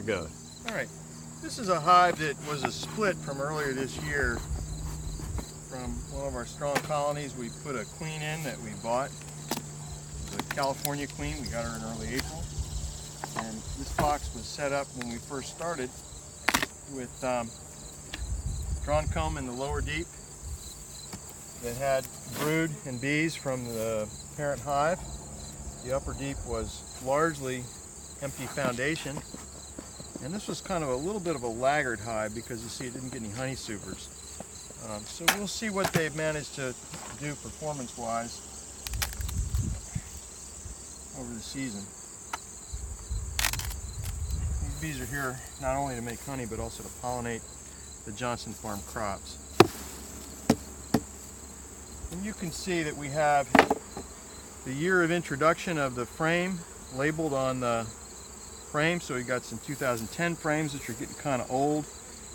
it goes. All right, this is a hive that was a split from earlier this year. From one of our strong colonies, we put a queen in that we bought. It was a California queen. We got her in early April. And this box was set up when we first started with drawn comb in the lower deep that had brood and bees from the parent hive. The upper deep was largely empty foundation. And this was kind of a little bit of a laggard hive because you see it didn't get any honey supers. So we'll see what they've managed to do performance-wise over the season. These bees are here not only to make honey but also to pollinate the Johnson Farm crops. And you can see that we have the year of introduction of the frame labeled on the frame. So we got some 2010 frames which are getting kind of old.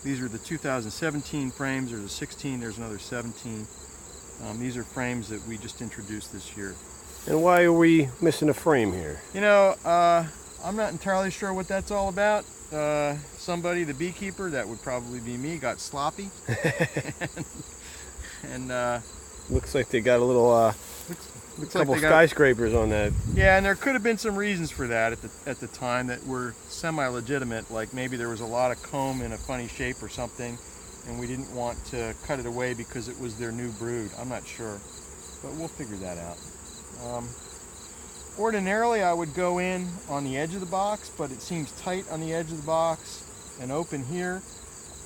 These are the 2017 frames. There's a 16, there's another 17. These are frames that we just introduced this year. And why are we missing a frame here? You know, I'm not entirely sure what that's all about. Somebody, the beekeeper, that would probably be me, got sloppy. and looks like they got a little looks couple like skyscrapers on that. Yeah, and there could have been some reasons for that at the time that were semi-legitimate, like maybe there was a lot of comb in a funny shape or something, and we didn't want to cut it away because it was their new brood. I'm not sure, but we'll figure that out. Ordinarily, I would go in on the edge of the box, but it seems tight on the edge of the box and open here.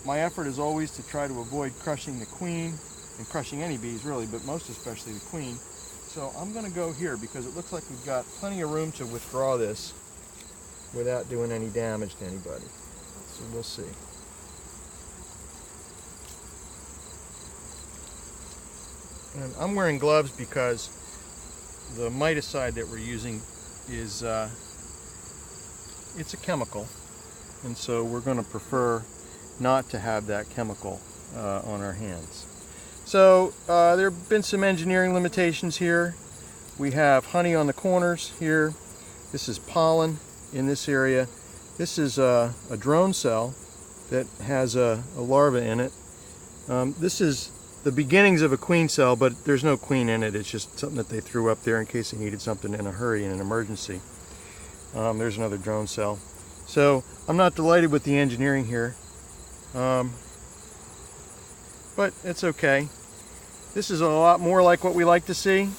My effort is always to try to avoid crushing the queen, and crushing any bees really, but most especially the queen. So I'm going to go here because it looks like we've got plenty of room to withdraw this without doing any damage to anybody. So we'll see. And I'm wearing gloves because the miticide that we're using is it's a chemical, and so we're going to prefer not to have that chemical on our hands. So there have been some engineering limitations here. We have honey on the corners here. This is pollen in this area. This is a drone cell that has a larva in it. This is the beginnings of a queen cell, but there's no queen in it. It's just something that they threw up there in case they needed something in a hurry, in an emergency. There's another drone cell. So I'm not delighted with the engineering here, but it's okay. This is a lot more like what we like to see.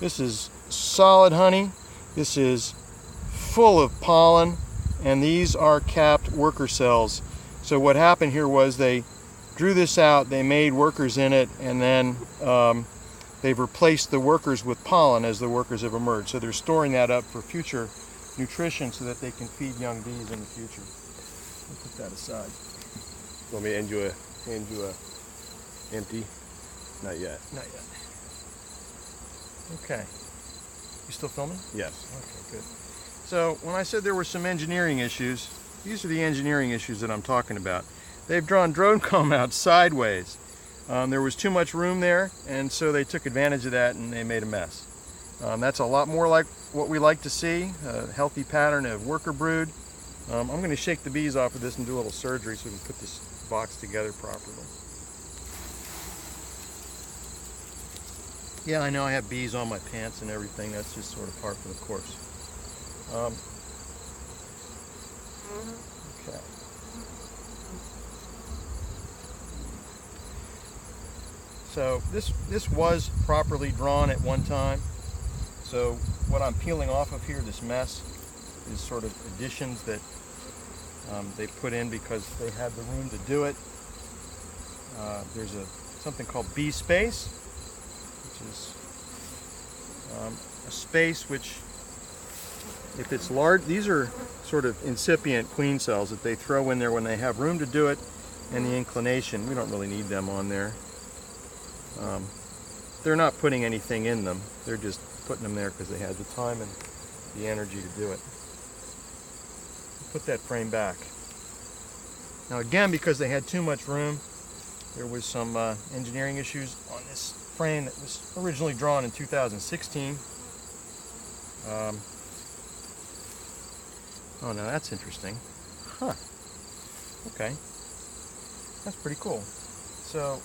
This is solid honey. This is full of pollen, and these are capped worker cells. So what happened here was they drew this out, they made workers in it, and then they've replaced the workers with pollen as the workers have emerged. So they're storing that up for future nutrition so that they can feed young bees in the future. I'll put that aside. Want me to hand you a empty? Not yet. Not yet. Okay. You still filming? Yes. Okay, good. So when I said there were some engineering issues, these are the engineering issues that I'm talking about. They've drawn drone comb out sideways. There was too much room there, and so they took advantage of that and they made a mess. That's a lot more like what we like to see, a healthy pattern of worker brood. I'm going to shake the bees off of this and do a little surgery so we can put this box together properly. Yeah, I know I have bees on my pants and everything. That's just sort of par for the course. Okay. So this was properly drawn at one time. So what I'm peeling off of here, this mess, is sort of additions that they put in because they had the room to do it. There's something called bee space, which is a space which, if it's large, these are sort of incipient queen cells that they throw in there when they have room to do it and the inclination. We don't really need them on there. They're not putting anything in them. They're just putting them there because they had the time and the energy to do it. Put that frame back. Now again, because they had too much room, there was some engineering issues on this frame that was originally drawn in 2016. Oh, now that's interesting. Huh. Okay. That's pretty cool. So,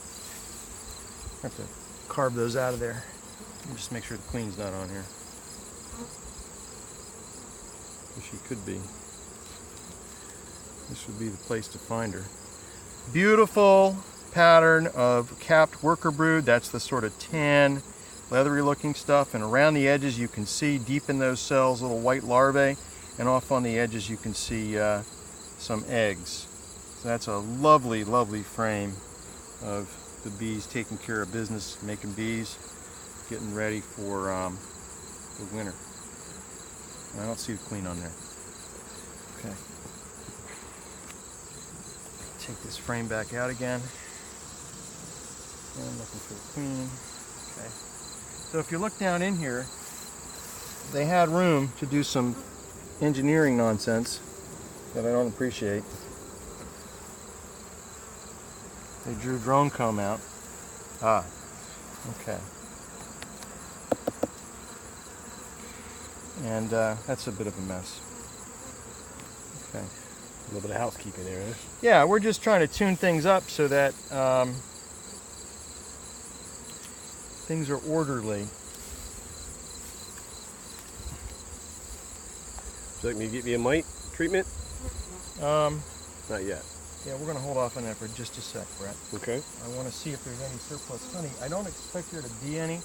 I have to carve those out of there. And just make sure the queen's not on here. She could be. This would be the place to find her. Beautiful pattern of capped worker brood. That's the sort of tan, leathery looking stuff. And around the edges you can see, deep in those cells, little white larvae. And off on the edges you can see some eggs. So that's a lovely, lovely frame of the bees taking care of business, making bees, getting ready for the winter. I don't see the queen on there. Okay. Take this frame back out again. And I'm looking for the queen. Okay. So if you look down in here, they had room to do some engineering nonsense that I don't appreciate. They drew drone comb out. Ah, okay. And that's a bit of a mess. Okay. A little bit of housekeeping there, eh? Yeah, we're just trying to tune things up so that things are orderly. Would you like me to give you a mite treatment? Not yet. Yeah, we're going to hold off on that for just a sec, Brett. Okay. I want to see if there's any surplus honey. I don't expect there to be any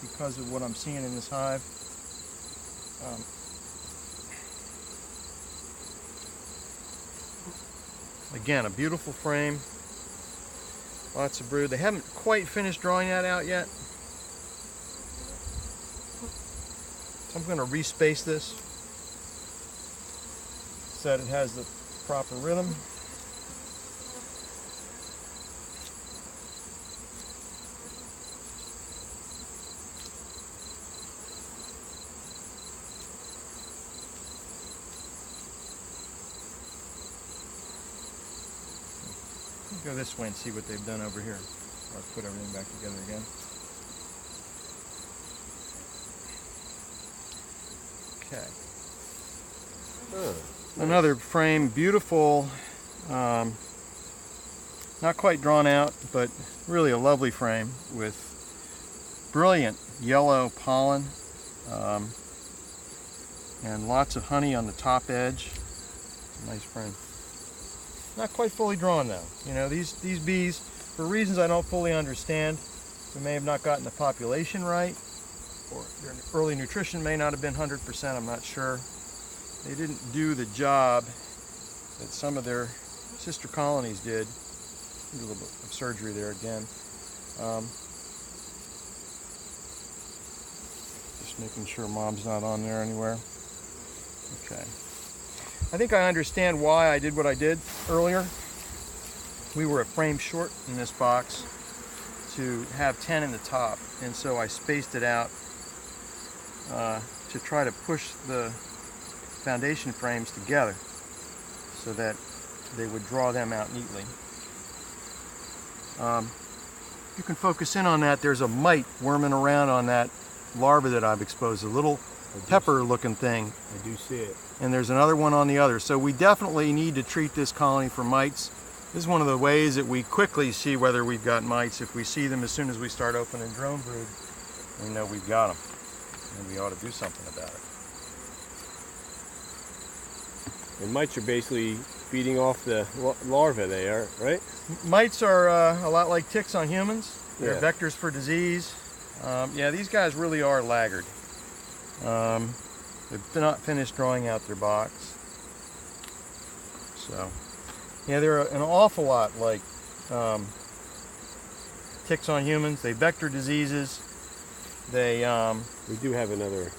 because of what I'm seeing in this hive. Again, a beautiful frame. Lots of brood. They haven't quite finished drawing that out yet. So I'm going to respace this so that it has the proper rhythm. Go this way and see what they've done over here. I'll put everything back together again. Okay. Another frame, beautiful, not quite drawn out, but really a lovely frame with brilliant yellow pollen and lots of honey on the top edge. Nice frame. Not quite fully drawn though. You know, these bees, for reasons I don't fully understand, we may have not gotten the population right, or their early nutrition may not have been 100%, I'm not sure. They didn't do the job that some of their sister colonies did. A little bit of surgery there again. Just making sure mom's not on there anywhere. Okay. I think I understand why I did what I did earlier. We were a frame short in this box to have 10 in the top, and so I spaced it out to try to push the foundation frames together so that they would draw them out neatly. You can focus in on that. There's a mite worming around on that larva that I've exposed, a little pepper looking thing. I do see it. And there's another one on the other. So we definitely need to treat this colony for mites. This is one of the ways that we quickly see whether we've got mites. If we see them as soon as we start opening drone brood, we know we've got them. And we ought to do something about it. And mites are basically feeding off the larvae they are, right? Mites are a lot like ticks on humans. They're Yeah. vectors for disease. Yeah, these guys really are laggard. They've not finished drawing out their box. So, yeah, they're an awful lot like ticks on humans. They vector diseases. They We do have another,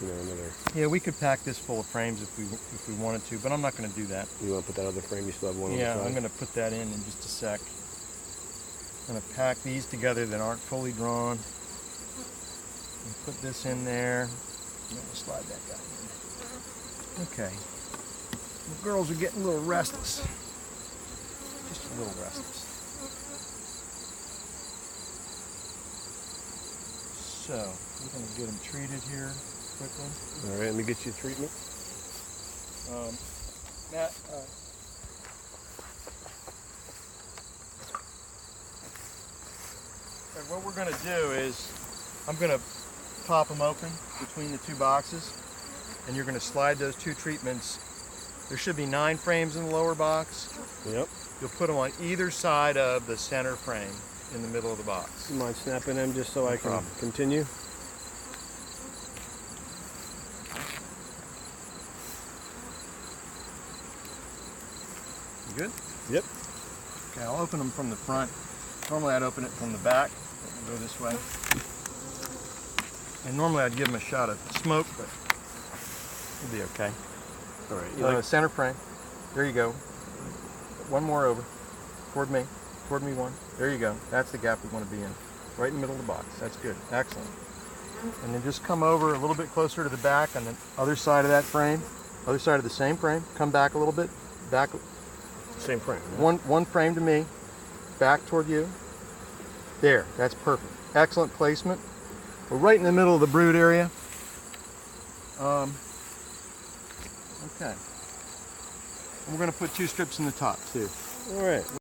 another. yeah, we could pack this full of frames if we wanted to, but I'm not going to do that. You want to put that other frame? You still have one Yeah, on the side? I'm going to put that in just a sec. I'm going to pack these together that aren't fully drawn. And put this in there. And then we'll slide that guy in. Okay. The girls are getting a little restless. Just a little restless. So. I'm going to get them treated here quickly. All right, let me get you a treatment. Matt, and what we're going to do is I'm going to pop them open between the two boxes, and you're going to slide those two treatments. There should be 9 frames in the lower box. Yep. You'll put them on either side of the center frame in the middle of the box. You mind snapping them just so I can continue? You good? Yep. Okay, I'll open them from the front. Normally I'd open it from the back. We'll go this way. And normally I'd give them a shot of smoke, but it'll be okay. All right. Center frame. There you go. One more over. Toward me. Toward me one. There you go. That's the gap we want to be in. Right in the middle of the box. That's good. Excellent. And then just come over a little bit closer to the back on the other side of that frame. Other side of the same frame. Come back a little bit. Back. Same frame. Right? One frame to me. Back toward you. There. That's perfect. Excellent placement. We're right in the middle of the brood area. Okay. And we're going to put 2 strips in the top too. All right.